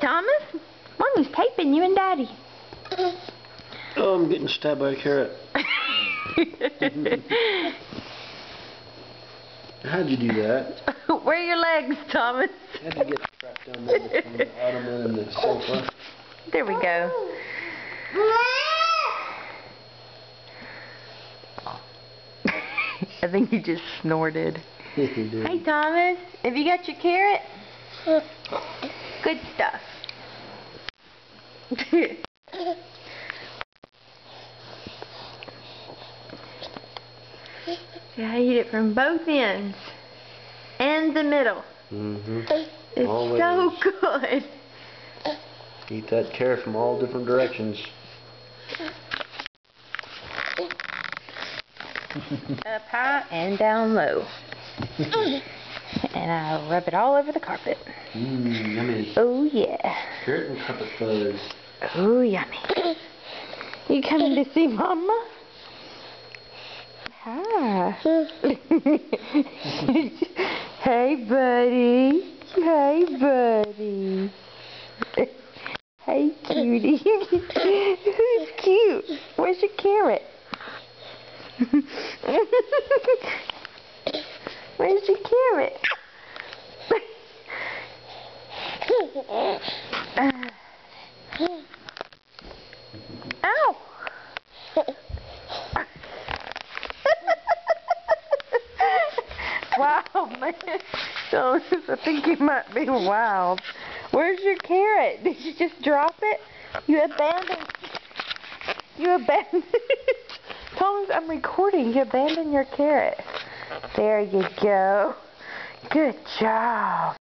Thomas. Mommy's taping you and Daddy. Oh, I'm getting stabbed by a carrot. How'd you do that? Where are your legs, Thomas? How'd you get trapped down there between the ottoman and the sofa? There we go. I think he just snorted. Hey, Thomas. Have you got your carrot? Good stuff. Yeah, eat it from both ends. And the middle. It's Always. so good. Eat that carrot from all different directions. Up high and down low. And I rub it all over the carpet. Yummy. Oh, yeah. Carrot and carpet fuzz. Oh, yummy. You coming to see Mama? Hi. Hey, buddy. Hey, buddy. Hey, cutie. Who's cute? Where's your carrot? Where's your carrot? Ow! Wow, man. So, I think you might be wild. Where's your carrot? Did you just drop it? You abandoned. Thomas, I'm recording. You abandoned your carrot. There you go. Good job.